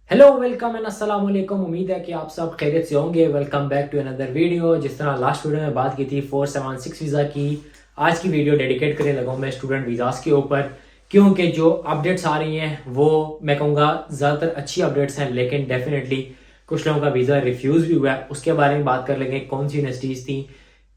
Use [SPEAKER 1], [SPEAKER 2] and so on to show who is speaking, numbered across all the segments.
[SPEAKER 1] Hello welcome and अस्सलाम वालेकुम। उम्मीद है कि आप सब खैरियत से होंगे। Welcome back to another video. जिस तरह लास्ट वीडियो में बात की थी 476 वीज़ा की, आज की वीडियो डेडिकेट करने लगा हूं मैं स्टूडेंट वीज़ास के ऊपर, क्योंकि जो अपडेट्स आ रही हैं वो मैं कहूँगा ज़्यादातर अच्छी अपडेट्स हैं, लेकिन डेफिनेटली कुछ लोगों का वीज़ा रिफ्यूज़ भी हुआ है। उसके बारे में बात कर लेंगे, कौन सी यूनिवर्सिटीज़ थी,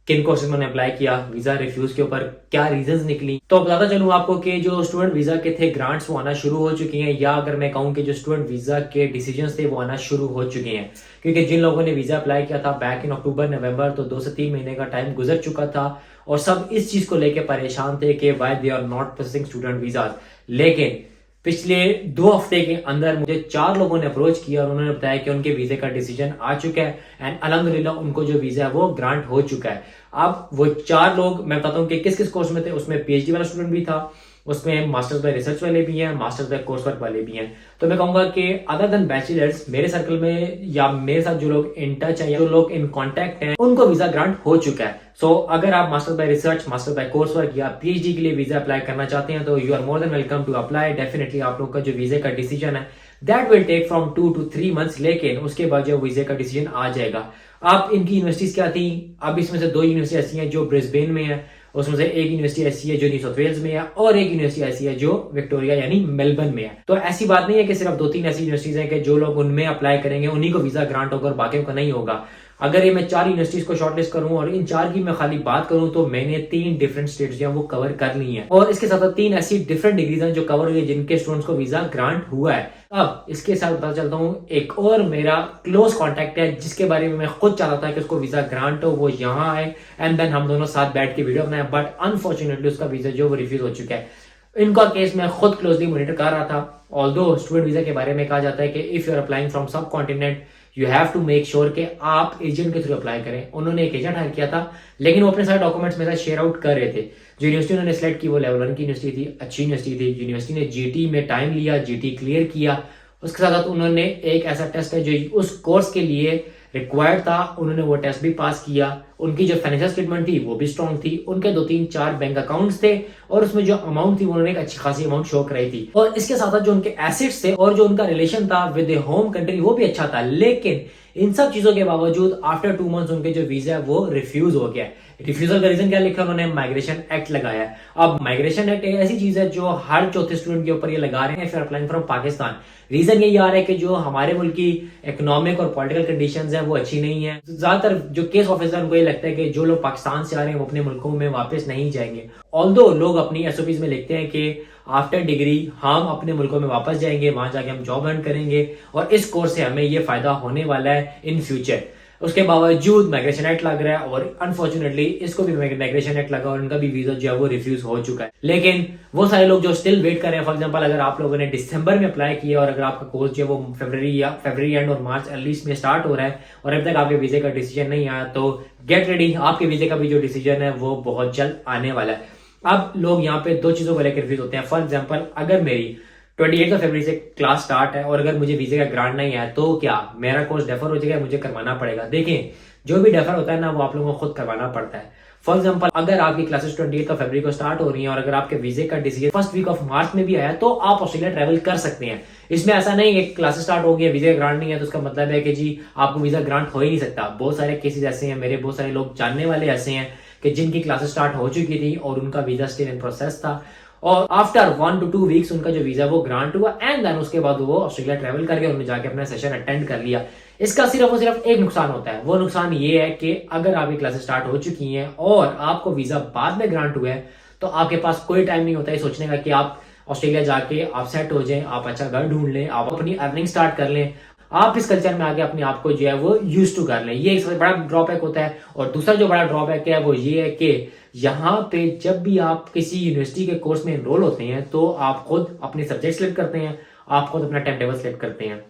[SPEAKER 1] किन कोर्सेज मैंने अप्लाई किया, वीजा रिफ्यूज के ऊपर क्या रीजंस निकली। तो बताता चलूं आपको कि जो स्टूडेंट वीजा के थे ग्रांट्स वो आना शुरू हो चुकी हैं, या अगर मैं कहूं कि जो स्टूडेंट वीजा के डिसीजंस थे वो आना शुरू हो चुके हैं। क्योंकि जिन लोगों ने वीजा अप्लाई किया था बैक इन अक्टूबर नवंबर, तो 2 से 3 महीने का टाइम गुजर चुका था और सब इस चीज को लेकर परेशान थे कि why they are not processing student visa. लेकिन पिछले 2 हफ्ते के अंदर मुझे 4 लोगों ने अप्रोच किया और उन्होंने बताया कि उनके वीजे का डिसीजन आ चुका है एंड अल्हम्दुलिल्लाह उनको जो वीजा है वो ग्रांट हो चुका है। अब वो 4 लोग मैं बताता हूँ कि किस किस कोर्स में थे। उसमें पीएचडी वाला स्टूडेंट भी था, उसमें मास्टर्स बाय रिसर्च वाले भी हैं, मास्टर्स बाय कोर्स वर्क वाले भी हैं। तो मैं कहूंगा कि अदर देन बैचलर्स मेरे सर्कल में या मेरे साथ जो लोग इन टच हैं या जो लोग इन कांटेक्ट हैं उनको वीजा ग्रांट हो चुका है। सो अगर आप masters by research, masters by course work या पीएचडी के लिए वीजा अप्लाई करना चाहते हैं तो you are more than welcome to apply. Definitely आप लोग का जो वीजे का डिसीजन है that will take from 2 to 3 months, लेकिन उसके बाद जो वीजे का डिसीजन आ जाएगा। अब इनकी यूनिवर्सिटीज क्या थी, अब इसमें से 2 यूनिवर्सिटी ऐसी हैं जो ब्रिस्बेन में है, उसमें से एक यूनिवर्सिटी ऐसी है जो न्यू साउथ वेल्स में है और एक यूनिवर्सिटी ऐसी है जो विक्टोरिया यानी मेलबर्न में है। तो ऐसी बात नहीं है कि सिर्फ 2-3 ऐसी यूनिवर्सिटीज हैं कि जो लोग उनमें अप्लाई करेंगे उन्हीं को वीजा ग्रांट होगा और बाकियों का नहीं होगा। अगर ये मैं 4 यूनिवर्सिटीज को शॉर्टलिस्ट करूं और इन 4 की मैं खाली बात करूं तो मैंने 3 डिफरेंट स्टेट्स जो है वो कवर कर ली हैं और इसके साथ 3 ऐसी डिफरेंट डिग्रीज हैं जो कवर हुई है जिनके स्टूडेंट्स को वीजा ग्रांट हुआ है। अब इसके साथ बता चलता हूं, एक और मेरा क्लोज कॉन्टेक्ट है जिसके बारे में मैं खुद चाहता था कि उसको वीजा ग्रांट हो, वो यहाँ आए एंड देन हम दोनों साथ बैठ के वीडियो बनाए, बट अनफॉर्चुनेटली उसका वीजा जो वो रिफ्यूज हो चुका है। इनका केस मैं खुद क्लोजली मॉनिटर कर रहा था। ऑल्दो स्टूडेंट वीजा के बारे में कहा जाता है कि if you are applying from subcontinent you have to make sure कि आप एजेंट के थ्रू अप्लाई करें। उन्होंने एक एजेंट हायर किया था, लेकिन वो अपने सारे डॉक्यूमेंट्स मेरे साथ शेयर आउट कर रहे थे। जो यूनिवर्सिटी उन्होंने सेलेक्ट की वो लेवल 1 की यूनिवर्सिटी थी, अच्छी यूनिवर्सिटी थी। यूनिवर्सिटी ने जीटी में टाइम लिया, जीटी क्लियर किया। उसके साथ उन्होंने एक ऐसा टेस्ट है जो उस कोर्स के लिए रिक्वायर्ड था, उन्होंने वो टेस्ट भी पास किया। उनकी जो फाइनेंशियल स्टेटमेंट थी वो भी स्ट्रॉन्ग थी, उनके 2-3-4 बैंक अकाउंट्स थे और उसमें जो अमाउंट थी उन्होंने एक अच्छी खासी अमाउंट शो कराई थी। और इसके साथ जो उनके एसेट्स थे और जो उनका रिलेशन था विद होम कंट्री वो भी अच्छा था। लेकिन इन सब चीजों के बावजूद आफ्टर 2 मंथ्स उनके जो वीजा है वो रिफ्यूज हो गया। रिफ्यूजल का रीजन क्या लिखा उन्होंने, माइग्रेशन एक्ट लगाया। अब माइग्रेशन एक्ट एक ऐसी चीज है जो हर चौथे स्टूडेंट के ऊपर ये लगा रहे हैं फिर अप्लाइंग फ्रॉम पाकिस्तान। रीजन यही आ रहा है कि जो हमारे मुल्क की इकोनॉमिक और पॉलिटिकल कंडीशंस है वो अच्छी नहीं है। ज्यादातर जो केस ऑफिसर उनको ये लगता है कि जो लोग पाकिस्तान से आ रहे हैं वो अपने मुल्कों में वापस नहीं जाएंगे। ऑल्दो लोग अपनी एसओपीज में लिखते हैं कि आफ्टर डिग्री हम अपने मुल्कों में वापस जाएंगे, वहां जाके हम जॉब अर्न करेंगे और इस कोर्स से हमें ये फायदा होने वाला है इन फ्यूचर। उसके बावजूद माइग्रेशन एक्ट लग रहा है और अनफॉर्चुनेटली इसको भी माइग्रेशन एक्ट लगा और उनका भी वीजा जो है वो रिफ्यूज हो चुका है। लेकिन वो सारे लोग जो स्टिल वेट कर रहे हैं, फॉर एग्जांपल अगर आप लोगों ने दिसंबर में अप्लाई किया और अगर आपका कोर्स जो है वो फरवरी एंड और मार्च अर्ली में स्टार्ट हो रहा है और अभी तक आपके वीजे का डिसीजन नहीं आया, तो गेट रेडी, आपके वीजे का भी जो डिसीजन है वो बहुत जल्द आने वाला है। अब लोग यहाँ पे 2 चीजों को लेकर रिफ्यूज होते हैं। फॉर एग्जाम्पल अगर मेरी 28 फरवरी से क्लास स्टार्ट है और अगर मुझे वीजे का ग्रांट नहीं आया तो क्या मेरा कोर्स डेफर हो जाएगा, मुझे करवाना पड़ेगा? देखिए, जो भी डेफर होता है ना वो आप लोगों को खुद करवाना पड़ता है। फॉर एग्जाम्पल अगर आपकी क्लासेस 28 फरवरी को स्टार्ट हो रही हैं और अगर आपके वीजे का decision first week of March में भी आया तो आप ऑस्ट्रेलिया ट्रेवल कर सकते हैं। इसमें ऐसा नहीं है कि क्लासेस स्टार्ट हो गई, वीजा ग्रांट नहीं है तो उसका मतलब है कि जी आपको वीजा ग्रांट हो ही नहीं सकता। बहुत सारे केसेस ऐसे हैं, मेरे बहुत सारे लोग जानने वाले ऐसे हैं कि जिनकी क्लासेस स्टार्ट हो चुकी थी और उनका वीजा स्टिल इन प्रोसेस था और आफ्टर 1 to 2 वीक्स उनका जो वीजा वो ग्रांट हुआ एंड देन उसके बाद वो ऑस्ट्रेलिया ट्रेवल करके उन्होंने जाके अपना सेशन अटेंड कर लिया। इसका सिर्फ और सिर्फ एक नुकसान होता है, वो नुकसान ये है कि अगर आपकी क्लासेस स्टार्ट हो चुकी हैं और आपको वीजा बाद में ग्रांट हुआ है तो आपके पास कोई टाइम नहीं होता है सोचने का कि आप ऑस्ट्रेलिया जाके आप सेट हो जाएं, आप अच्छा घर ढूंढ लें, आप अपनी अर्निंग स्टार्ट कर लें, आप इस कल्चर में आके अपने आप को जो है वो यूज टू कर लें। ये एक सबसे बड़ा ड्रॉबैक होता है। और दूसरा जो बड़ा ड्रॉबैक है वो ये है कि यहाँ पे जब भी आप किसी यूनिवर्सिटी के कोर्स में एनरोल होते हैं तो आप खुद अपने सब्जेक्ट सिलेक्ट करते हैं, आप खुद अपना टाइम टेबल सिलेक्ट करते हैं।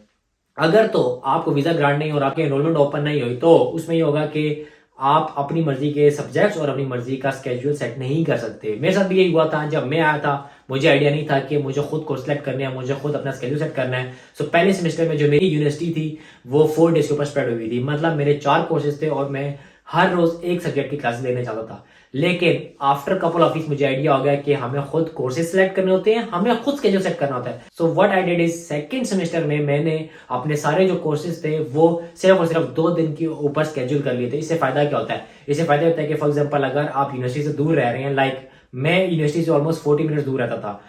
[SPEAKER 1] अगर तो आपको वीजा ग्रांट नहीं और आपकी एनरोलमेंट ओपन नहीं हुई तो उसमें ये होगा कि आप अपनी मर्जी के सब्जेक्ट्स और अपनी मर्जी का स्केड्यूल सेट नहीं कर सकते। मेरे साथ भी यही हुआ था। जब मैं आया था मुझे आइडिया नहीं था कि मुझे खुद कोर्स सेलेक्ट करना है, मुझे खुद अपना स्केड्यूल सेट करना है। सो पहले सेमेस्टर में जो मेरी यूनिवर्सिटी थी वो 4 डेज के ऊपर स्प्रेड हुई थी, मतलब मेरे 4 कोर्सेज थे और मैं हर रोज एक सब्जेक्ट की क्लासेस लेने जाता था। लेकिन आफ्टर कपल ऑफ वीक्स मुझे आइडिया हो गया कि हमें खुद कोर्सेज सेलेक्ट करने होते हैं, हमें खुद स्केड्यूल सेट करना होता है। So what I did is second semester में मैंने अपने सारे जो कोर्सेज थे वो सिर्फ और सिर्फ 2 दिन के ऊपर स्केड्यूल कर लिए थे। इससे फायदा क्या होता है? इससे फायदा होता है कि फॉर एग्जाम्पल अगर आप यूनिवर्सिटी से दूर रह रहे हैं, लाइक मैं यूनिवर्सिटी से ऑलमोस्ट 40 मिनट्स दूर रहता था,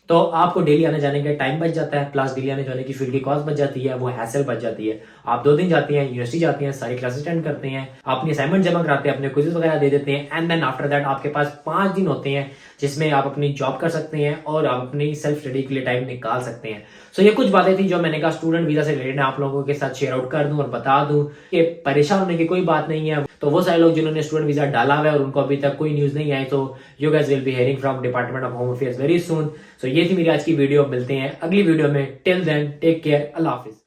[SPEAKER 1] तो आपको डेली आने जाने का टाइम बच जाता है, प्लस डेली आने जाने की फ्यूल की कॉस्ट बच जाती है, वो हैसल बच जाती है। आप 2 दिन जाते हैं, यूनिवर्सिटी जाते हैं, सारी क्लासेस अटेंड करते हैं, अपनी असाइनमेंट जमा कराते हैं, अपने क्विज़ वगैरह दे देते हैं, एंड देन आफ्टर दैट आपके पास 5 दिन होते हैं जिसमें आप अपनी जॉब कर सकते हैं और आप अपनी सेल्फ स्टडी के लिए टाइम निकाल सकते हैं। सो ये कुछ बातें थी जो मैंने कहा स्टूडेंट वीजा से रिलेटेड आप लोगों के साथ शेयर आउट कर दूं और बता दूं कि परेशान होने की कोई बात नहीं है। तो वो सारे लोग जिन्होंने स्टूडेंट वीजा डाला हुआ है और उनको अभी तक कोई न्यूज नहीं आई, तो you guys will be hearing from department of home affairs very soon. So ये थी मेरी आज की वीडियो, मिलते हैं अगली वीडियो में। टिल देन टेक केयर, अल्लाह हाफिज।